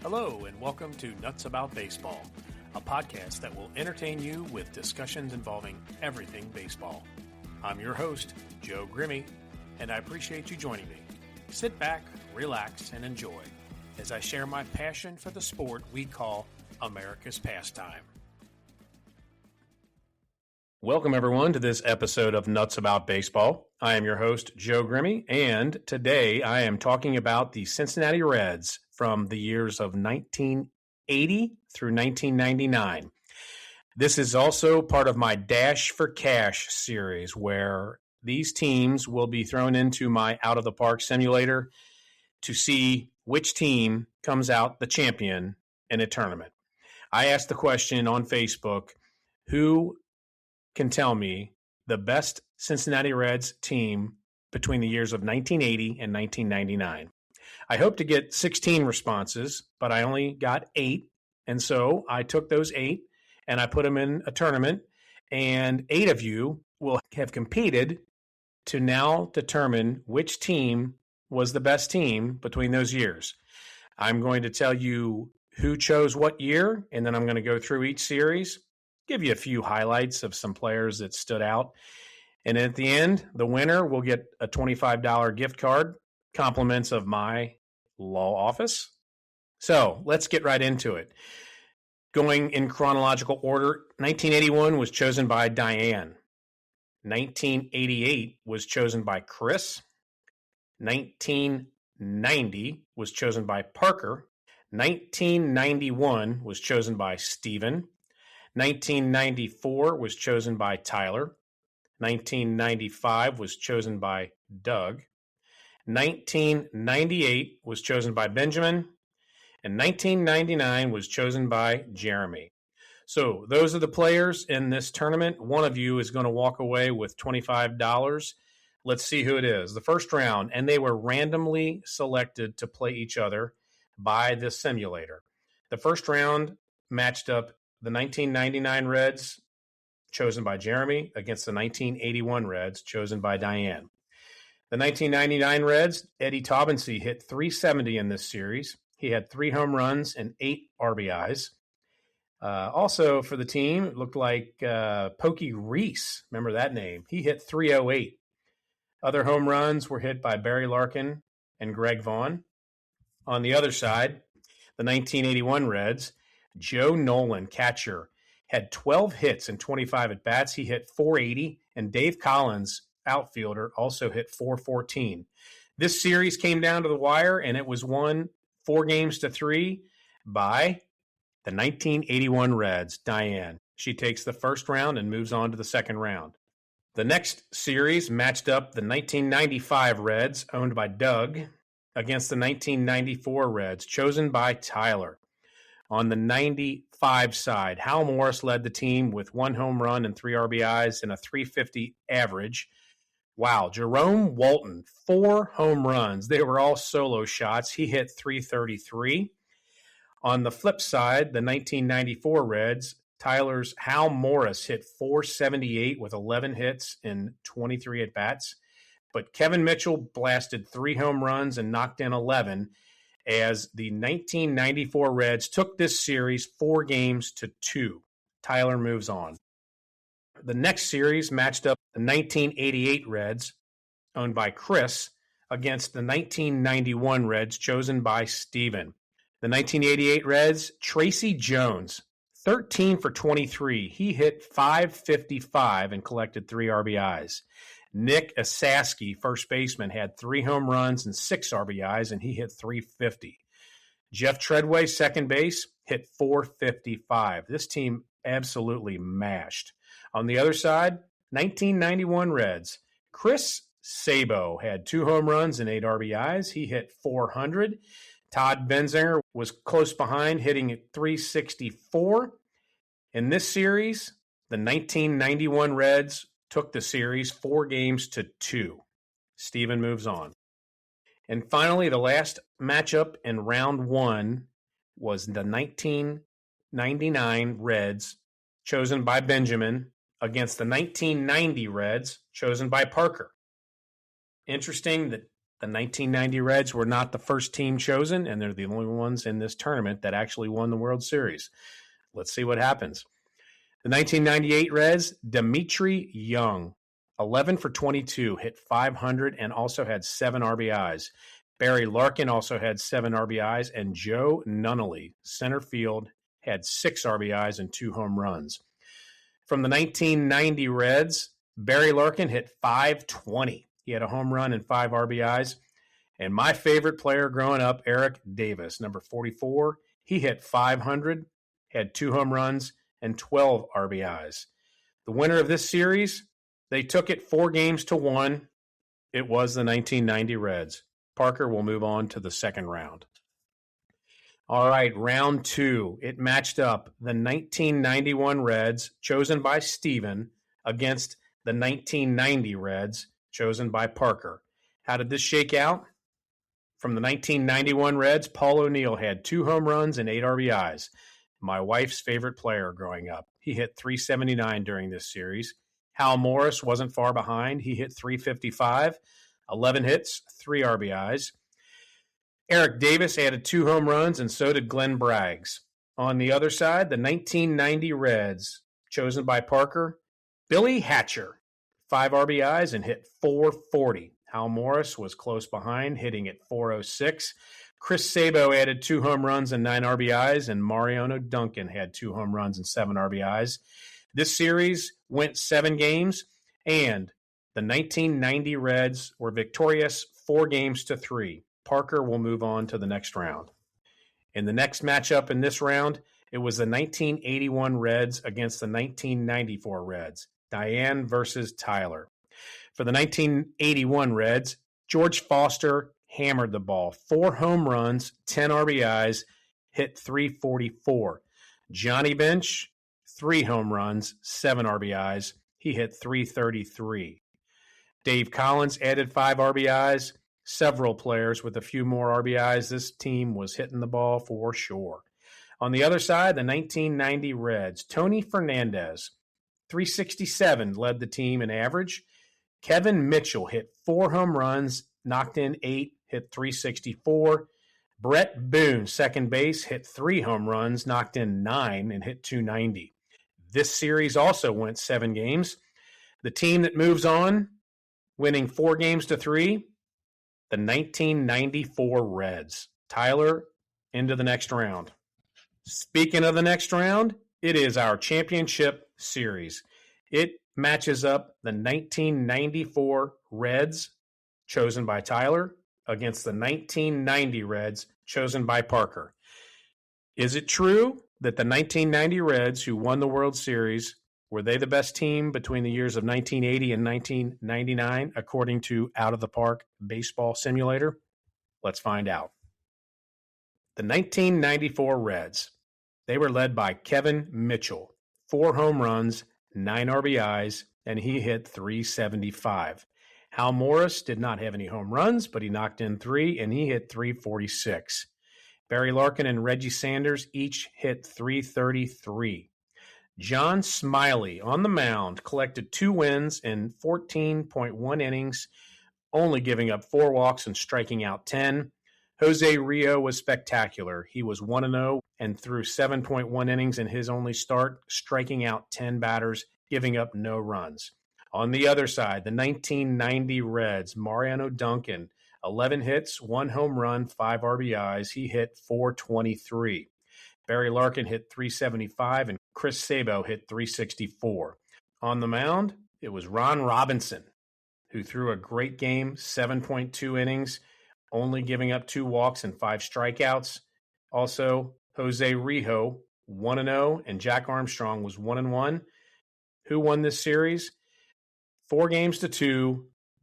Hello, and welcome to Nuts About Baseball, a podcast that will entertain you with discussions involving everything baseball. I'm your host, Joe Grimmy, and I appreciate you joining me. Sit back, relax, and enjoy as I share my passion for the sport we call America's pastime. Welcome, everyone, to this episode of Nuts About Baseball. I am your host, Joe Grimmy, and today I am talking about the Cincinnati Reds from the years of 1980 through 1999. This is also part of my Dash for Cash series, where these teams will be thrown into my Out of the Park simulator to see which team comes out the champion in a tournament. I asked the question on Facebook, who can tell me the best Cincinnati Reds team between the years of 1980 and 1999. I hope to get 16 responses, but I only got 8. And so I took those 8 and I put them in a tournament, and 8 of you will have competed to now determine which team was the best team between those years. I'm going to tell you who chose what year, and then I'm going to go through each series, give you a few highlights of some players that stood out. And at the end, the winner will get a $25 gift card, compliments of my law office. So let's get right into it. Going in chronological order, 1981 was chosen by Diane. 1988 was chosen by Chris. 1990 was chosen by Parker. 1991 was chosen by Stephen. 1994 was chosen by Tyler. 1995 was chosen by Doug. 1998 was chosen by Benjamin. And 1999 was chosen by Jeremy. So those are the players in this tournament. One of you is going to walk away with $25. Let's see who it is. The first round, and they were randomly selected to play each other by the simulator. The first round matched up the 1999 Reds, chosen by Jeremy, against the 1981 Reds, chosen by Diane. The 1999 Reds, Eddie Taubensee hit .370 in this series. He had 3 home runs and 8 RBIs. Also for the team, it looked like Pokey Reese, remember that name? He hit .308. Other home runs were hit by Barry Larkin and Greg Vaughn. On the other side, the 1981 Reds, Joe Nolan, catcher, had 12 hits and 25 at-bats. He hit .480, and Dave Collins, outfielder, also hit .414. This series came down to the wire, and it was won 4-3 by the 1981 Reds, Diane. She takes the first round and moves on to the second round. The next series matched up the 1995 Reds, owned by Doug, against the 1994 Reds, chosen by Tyler. On the 95 side, Hal Morris led the team with 1 home run and 3 RBIs and a .350 average. Wow, Jerome Walton, 4 home runs. They were all solo shots. He hit .333. On the flip side, the 1994 Reds, Tyler's Hal Morris hit .478 with 11 hits and 23 at-bats. But Kevin Mitchell blasted 3 home runs and knocked in 11 as the 1994 Reds took this series 4-2. Tyler moves on. The next series matched up the 1988 Reds, owned by Chris, against the 1991 Reds, chosen by Stephen. The 1988 Reds, Tracy Jones, 13 for 23. He hit .555 and collected 3 RBIs. Nick Asaski, first baseman, had 3 home runs and 6 RBIs, and he hit .350. Jeff Treadway, second base, hit .455. This team absolutely mashed. On the other side, 1991 Reds. Chris Sabo had 2 home runs and 8 RBIs. He hit .400. Todd Benzinger was close behind, hitting at .364. In this series, the 1991 Reds took the series 4-2. Steven moves on. And finally, the last matchup in round 1 was the 1999 Reds, chosen by Benjamin, against the 1990 Reds, chosen by Parker. Interesting that The 1990 Reds were not the first team chosen, and they're the only ones in this tournament that actually won the World Series. Let's see what happens. The 1998 Reds, Dmitry Young, 11 for 22, hit .500, and also had 7 RBIs. Barry Larkin also had 7 RBIs, and Joe Nunnally, center field, had 6 RBIs and 2 home runs. From the 1990 Reds, Barry Larkin hit .520. He had a home run and 5 RBIs. And my favorite player growing up, Eric Davis, number 44, he hit .500, had 2 home runs and 12 RBIs. The winner of this series, they took it 4-1. It was the 1990 Reds. Parker will move on to the second round. All right, round 2. It matched up the 1991 Reds, chosen by Steven, against the 1990 Reds, chosen by Parker. How did this shake out? From the 1991 Reds, Paul O'Neill had 2 home runs and 8 RBIs. My wife's favorite player growing up. He hit .379 during this series. Hal Morris wasn't far behind. He hit .355, 11 hits, 3 RBIs. Eric Davis added 2 home runs, and so did Glenn Braggs. On the other side, the 1990 Reds, chosen by Parker, Billy Hatcher, 5 RBIs and hit .440. Hal Morris was close behind, hitting at .406. Chris Sabo added 2 home runs and 9 RBIs, and Mariano Duncan had 2 home runs and 7 RBIs. This series went 7 games, and the 1990 Reds were victorious 4-3. Parker will move on to the next round. In the next matchup in this round, it was the 1981 Reds against the 1994 Reds. Diane versus Tyler. For the 1981 Reds, George Foster hammered the ball. 4 home runs, 10 RBIs, hit .344. Johnny Bench, 3 home runs, 7 RBIs. He hit .333. Dave Collins added 5 RBIs. Several players with a few more RBIs. This team was hitting the ball for sure. On the other side, the 1990 Reds, Tony Fernandez, .367, led the team in average. Kevin Mitchell hit 4 home runs, knocked in 8, hit .364. Brett Boone, second base, hit 3 home runs, knocked in 9, and hit .290. This series also went 7 games. The team that moves on, winning 4-3, the 1994 Reds. Tyler, into the next round. Speaking of the next round, it is our championship series. It matches up the 1994 Reds, chosen by Tyler, against the 1990 Reds, chosen by Parker. Is it true that the 1990 Reds, who won the World Series, were they the best team between the years of 1980 and 1999, according to Out of the Park Baseball Simulator? Let's find out. The 1994 Reds, they were led by Kevin Mitchell, 4 home runs, 9 RBIs, and he hit .375. Hal Morris did not have any home runs, but he knocked in 3, and he hit .346. Barry Larkin and Reggie Sanders each hit .333. John Smiley on the mound collected 2 wins in 14.1 innings, only giving up 4 walks and striking out 10. Jose Rio was spectacular. He was 1-0 and threw 7.1 innings in his only start, striking out 10 batters, giving up no runs. On the other side, the 1990 Reds, Mariano Duncan, 11 hits, 1 home run, 5 RBIs. He hit .423. Barry Larkin hit .375, and Chris Sabo hit .364. On the mound, it was Ron Robinson, who threw a great game, 7.2 innings, only giving up 2 walks and 5 strikeouts. Also, Jose Rijo, 1-0, and Jack Armstrong was 1-1. Who won this series? 4-2,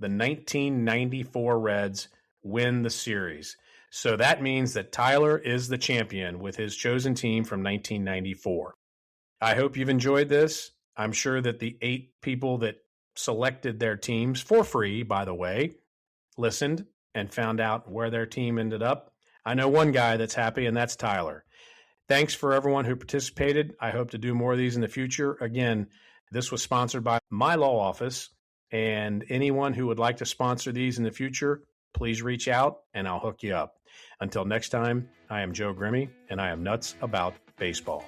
the 1994 Reds win the series. So that means that Tyler is the champion with his chosen team from 1994. I hope you've enjoyed this. I'm sure that the 8 people that selected their teams for free, by the way, listened and found out where their team ended up. I know one guy that's happy, and that's Tyler. Thanks for everyone who participated. I hope to do more of these in the future. Again, this was sponsored by my law office, and anyone who would like to sponsor these in the future, please reach out and I'll hook you up. Until next time, I am Joe Grimmie, and I am nuts about baseball.